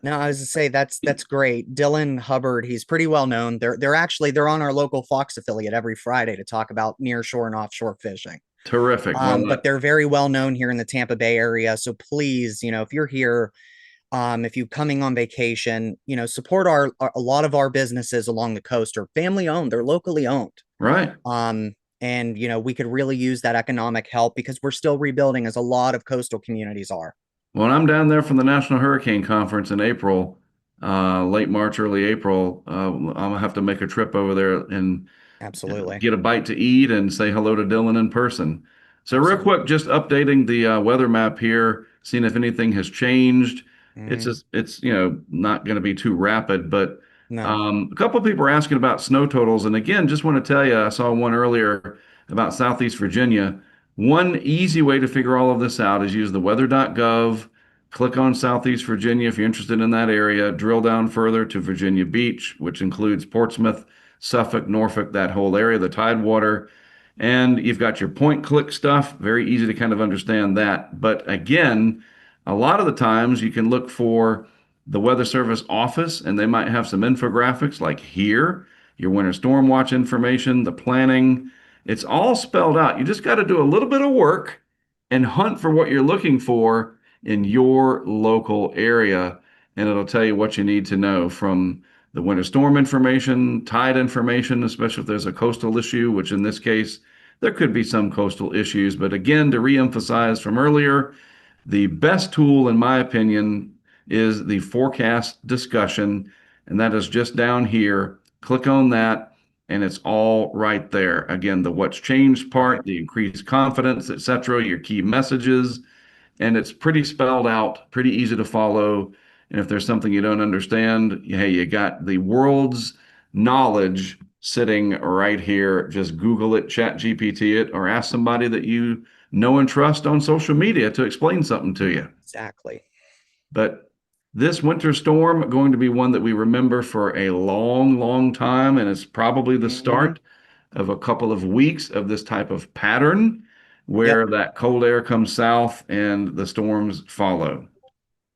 No, I was to say that's great. Dylan Hubbard, he's pretty well known. They're on our local Fox affiliate every Friday to talk about nearshore and offshore fishing. Terrific. But they're very well known here in the Tampa Bay area. So please, you know, if you're here, if you're coming on vacation, you know, support a lot of our businesses along the coast are family owned. They're locally owned. Right. And you know, we could really use that economic help because we're still rebuilding, as a lot of coastal communities are. When I'm down there from the National Hurricane Conference in April, late March, early April, I'm gonna have to make a trip over there and Absolutely. get a bite to eat and say hello to Dylan in person. So real Absolutely. quick, just updating the weather map here, seeing if anything has changed. It's just, it's, you know, not going to be too rapid, but No. a couple of people are asking about snow totals. And again, just want to tell you, I saw one earlier about Southeast Virginia. One easy way to figure all of this out is use the weather.gov, click on Southeast Virginia if you're interested in that area, drill down further to Virginia Beach, which includes Portsmouth, Suffolk, Norfolk, that whole area, the Tidewater. And you've got your point click stuff, very easy to kind of understand that. But again, a lot of the times you can look for the Weather Service office and they might have some infographics like here, your winter storm watch information, the planning. It's all spelled out. You just got to do a little bit of work and hunt for what you're looking for in your local area. And it'll tell you what you need to know, from the winter storm information, tide information, especially if there's a coastal issue, which in this case, there could be some coastal issues. But again, to reemphasize from earlier, the best tool, in my opinion, is the forecast discussion. And that is just down here. Click on that, and it's all right there. Again, the what's changed part, the increased confidence, etc., your key messages, and it's pretty spelled out, pretty easy to follow. And if there's something you don't understand, hey, you got the world's knowledge sitting right here. Just Google it, chat GPT it, or ask somebody that you know and trust on social media to explain something to you. Exactly. But this winter storm going to be one that we remember for a long, long time, and it's probably the start of a couple of weeks of this type of pattern where that cold air comes south and the storms follow.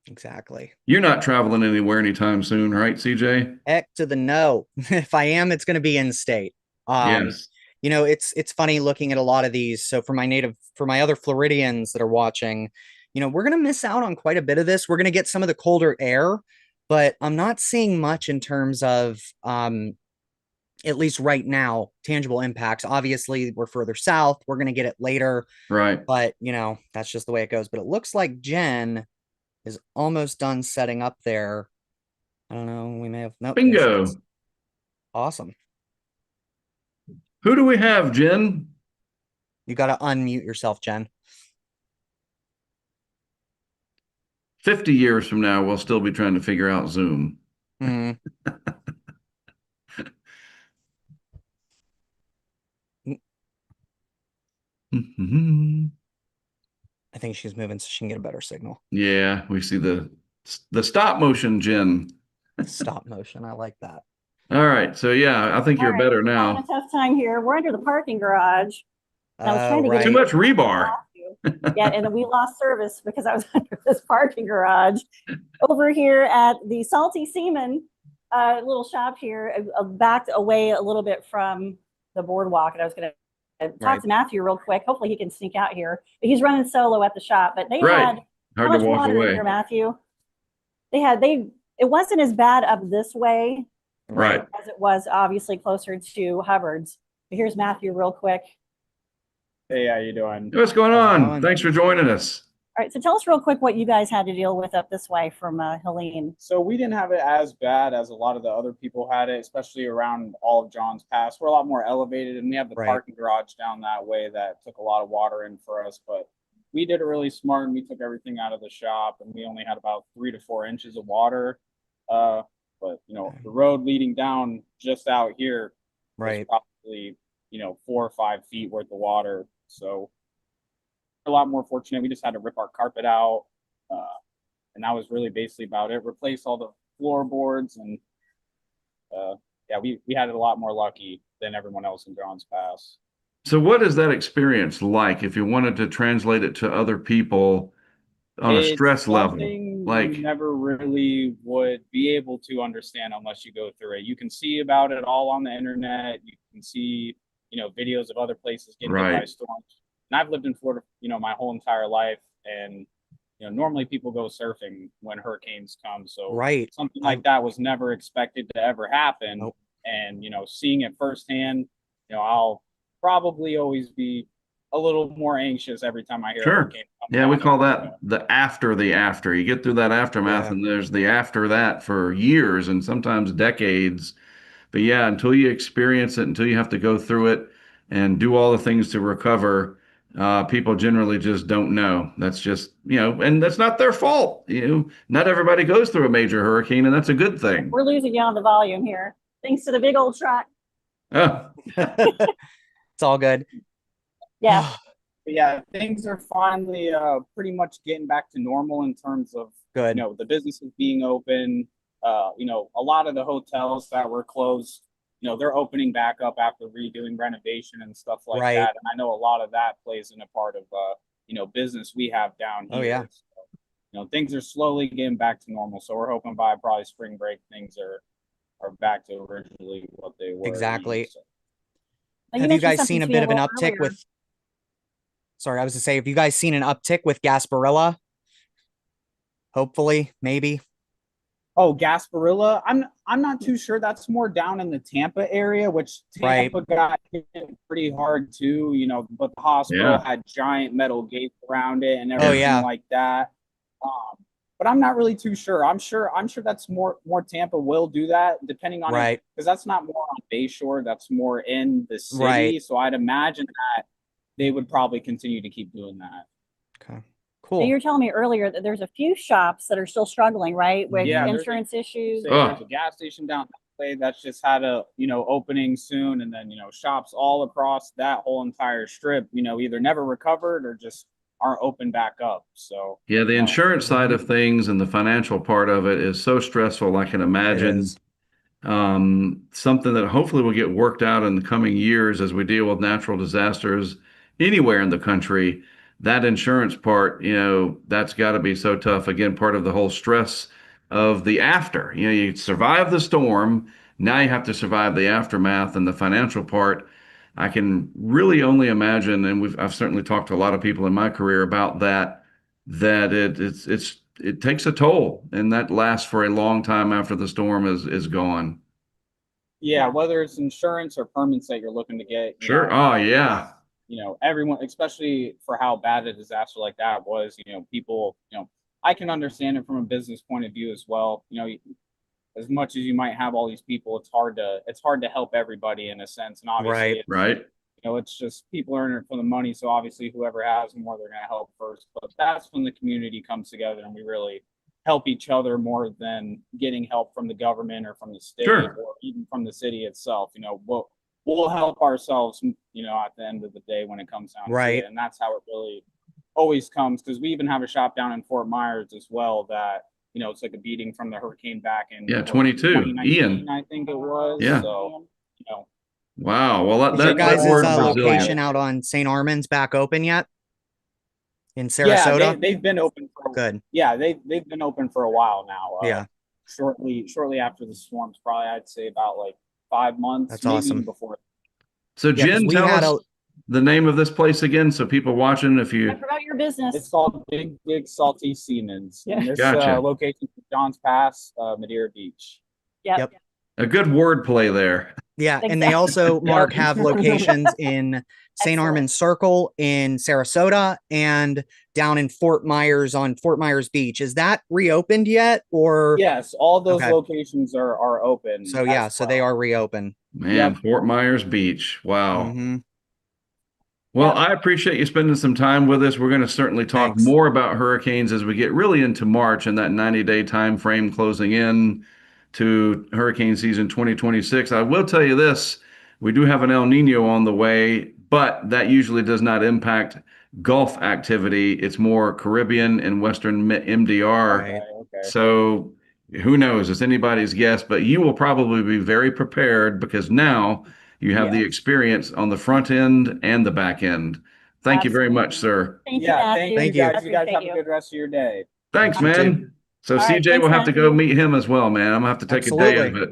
Exactly. You're not traveling anywhere anytime soon, right, CJ? Heck to the no. If I am, it's going to be in state. Yes. You know, it's funny looking at a lot of these. So for my other Floridians that are watching, you know, we're going to miss out on quite a bit of this. We're going to get some of the colder air, but I'm not seeing much in terms of, at least right now, tangible impacts. Obviously, we're further south. We're going to get it later. Right. But, you know, that's just the way it goes. But it looks like Jen is almost done setting up there. I don't know. We may have. Nope. Bingo. Awesome. Who do we have, Jen? You got to unmute yourself, Jen. 50 years from now, we'll still be trying to figure out Zoom. Mm. I think she's moving so she can get a better signal. Yeah, we see the stop motion, Jen. Stop motion. I like that. All right. So yeah, I think you're better Having now. a tough time here. We're under the parking garage. I was trying to get Too much rebar. Yeah, and then we lost service because I was under this parking garage. Over here at the Salty Seaman little shop here, backed away a little bit from the boardwalk. And I was going to talk to Matthew real quick. Hopefully he can sneak out here. But he's running solo at the shop. But they had hard how to much walk water away. in here, Matthew? It wasn't as bad up this way, Right, as it was obviously closer to Hubbard's. But here's Matthew real quick. Hey, how you doing? What's going on? Thanks for joining us. All right, so tell us real quick what you guys had to deal with up this way from Helene. So we didn't have it as bad as a lot of the other people had it, especially around all of John's Pass. We're a lot more elevated, and we have the parking garage down that way that took a lot of water in for us. But we did it really smart, and we took everything out of the shop, and we only had about 3 to 4 inches of water. But the road leading down just out here was Right. probably 4 or 5 feet worth of water. So a lot more fortunate. We just had to rip our carpet out, and that was really basically about it. Replace all the floorboards, and yeah, we had it a lot more lucky than everyone else in John's Pass. So what is that experience like if you wanted to translate it to other people on a It's stress level? something Like, you never really would be able to understand unless you go through it. You can see about it all on the internet. You can see, videos of other places getting hit by right. storms. And I've lived in Florida, my whole entire life. And, normally people go surfing when hurricanes come. So Right. something like that was never expected to ever happen. Nope. And, seeing it firsthand, I'll probably always be a little more anxious every time I hear a Sure. hurricane come Yeah, we down. call that the after. You get through that aftermath, Yeah. and there's the after that for years and sometimes decades. But yeah, until you experience it, until you have to go through it and do all the things to recover, people generally just don't know. That's just, and that's not their fault. Not everybody goes through a major hurricane, and that's a good thing. We're losing you on the volume here, thanks to the big old truck. Oh, It's all good. Yeah. But yeah, things are finally pretty much getting back to normal in terms of Good. the businesses being open. A lot of the hotels that were closed, they're opening back up after redoing renovation and stuff like Right. that. And I know a lot of that plays in a part of business we have down here. Oh, yeah. So, things are slowly getting back to normal. So we're hoping by probably spring break things are back to originally what they were. Exactly. So. Have you guys seen a bit of an uptick with? Sorry, I was to say, have you guys seen an uptick with Gasparilla? Hopefully, maybe. Oh, Gasparilla. I'm not too sure. That's more down in the Tampa area, which Tampa got hit pretty hard too. But the hospital had giant metal gates around it and everything like that. But I'm not really too sure. I'm sure that's more Tampa will do that depending on it, because that's not more on Bayshore. That's more in the city. Right. So I'd imagine that they would probably continue to keep doing that. Okay. Cool. So you were telling me earlier that there's a few shops that are still struggling, right, with insurance issues. There's a gas station down that way that's just had a opening soon, and then shops all across that whole entire strip, either never recovered or just aren't open back up. So yeah, the insurance side of things and the financial part of it is so stressful. I can imagine something that hopefully will get worked out in the coming years as we deal with natural disasters anywhere in the country. That insurance part, that's got to be so tough. Again, part of the whole stress of the after. You survive the storm. Now you have to survive the aftermath and the financial part. I can really only imagine, and I've certainly talked to a lot of people in my career about that it takes a toll, and that lasts for a long time after the storm is gone. Yeah, whether it's insurance or permits that you're looking to get. Sure. Oh, yeah. Everyone, especially for how bad a disaster like that was, people, I can understand it from a business point of view as well. As much as you might have all these people, it's hard to help everybody in a sense. And obviously, right. It's just people are in it for the money. So obviously whoever has more, they're going to help first. But that's when the community comes together and we really help each other more than getting help from the government or from the state or even from the city itself. We'll help ourselves, at the end of the day when it comes down to it. And that's how it really always comes, because we even have a shop down in Fort Myers as well that, it's like a beating from the hurricane back in 22, Ian. I think it was. Yeah. So, Wow. Well, is your guys' location out on St. Armand's back open yet? In Sarasota? Yeah, they've been open for good. Yeah, they've been open for a while now. Shortly after the storms, probably I'd say about like 5 months. That's awesome. Before. So Jen, tell us the name of this place again, so people watching, if you promote your business. It's called Big Salty Seamen's. Yeah. And this Gotcha. location is John's Pass, Madeira Beach. Yep. A good wordplay there. Yeah, and they also, Mark, have locations in St. Armand's Circle, in Sarasota, and down in Fort Myers on Fort Myers Beach. Is that reopened yet? Or yes, all those locations are open. So yeah, so they are reopened. Man, Fort Myers Beach. Wow. Well, Yep. I appreciate you spending some time with us. We're going to certainly talk Thanks. more about hurricanes as we get really into March and that 90-day time frame closing in to hurricane season 2026. I will tell you this, we do have an El Nino on the way, but that usually does not impact Gulf activity. It's more Caribbean and Western MDR. Right. Okay. So who knows? It's anybody's guess, but you will probably be very prepared because now you have the Yeah. experience on the front end and the back end. Thank you very Absolutely. much, sir. Thank you, Yeah, Matthew. Thank you. guys. You guys Appreciate have a you. good rest of your day. Thanks, You too. man. So All right, CJ will thanks, have to go Matthew. meet him as well, man. I'm gonna have to take a day of Absolutely. it.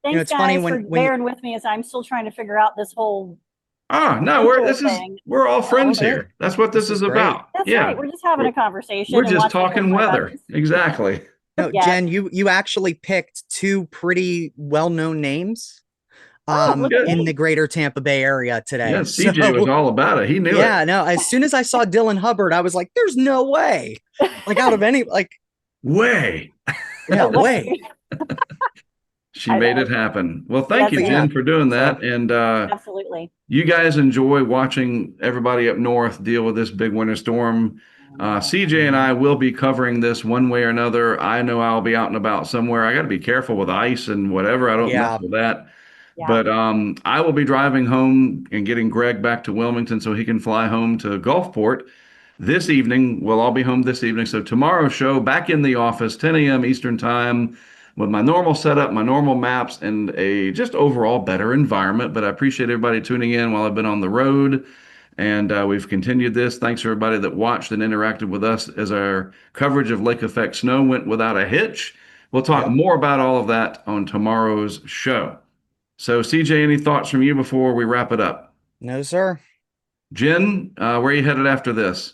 Thanks, it's funny guys, when for you- bearing with me as I'm still trying to figure out this whole. No, thing. we're all friends Okay. here. That's what this This is is great. about. That's Yeah. right. We're just having We're- a conversation. We're and just watching talking push my weather. buttons. Exactly. No, Yeah. Jen, you actually picked two pretty well-known names look at in me. the greater Tampa Bay area today. Yeah, CJ was all about it. He knew yeah, it. no, as soon as I saw Dylan Hubbard, I was like, there's no way. Like out of any Way. yeah, way. She I made know. it happen. Well, thank you, That's Jen, right. for doing So- that. And Absolutely. you guys enjoy watching everybody up north deal with this big winter storm. CJ and I will be covering this one way or another. I know I'll be out and about somewhere. I got to be careful with ice and whatever. I don't Yeah. mess with that. Yeah. But I will be driving home and getting Greg back to Wilmington so he can fly home to Gulfport this evening. We'll all be home this evening. So tomorrow's show, back in the office, 10 a.m. Eastern time, with my normal setup, my normal maps, and a just overall better environment. But I appreciate everybody tuning in while I've been on the road. And we've continued this. Thanks to everybody that watched and interacted with us as our coverage of lake effect snow went without a hitch. We'll talk Yep. more about all of that on tomorrow's show. So, CJ, any thoughts from you before we wrap it up? No, sir. Jen, where are you headed after this?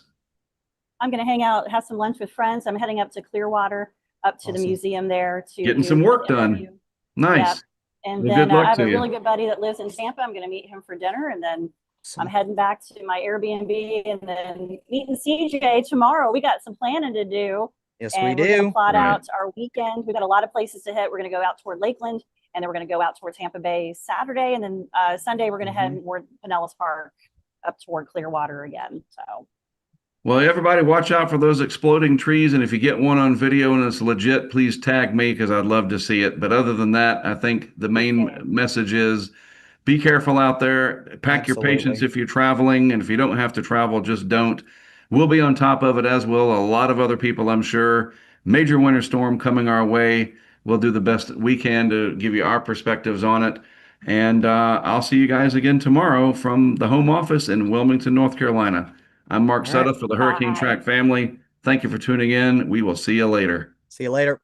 I'm going to hang out, have some lunch with friends. I'm heading up to Clearwater, up to the Awesome. museum there to Getting do some an work done. interview. Nice. And Well, then good luck I have to a you. really good buddy that lives in Tampa. I'm going to meet him for dinner, and then I'm heading back to my Airbnb and then meeting CJ tomorrow. We got some planning to do. Yes, And we we're going to do. plot Right. out our weekend. We got a lot of places to hit. We're going to go out toward Lakeland, and then we're going to go out toward Tampa Bay Saturday, and then Sunday we're going to head toward Pinellas Park up toward Clearwater again. So Well, everybody watch out for those exploding trees. And if you get one on video and it's legit, please tag me because I'd love to see it. But other than that, I think the main Okay. message is be careful out there. Pack your Absolutely. patience if you're traveling. And if you don't have to travel, just don't. We'll be on top of it, as will a lot of other people, I'm sure. Major winter storm coming our way. We'll do the best we can to give you our perspectives on it. And I'll see you guys again tomorrow from the home office in Wilmington, North Carolina. I'm Mark All right. Sutta for the Hurricane Bye. Track family. Thank you for tuning in. We will see you later. See you later.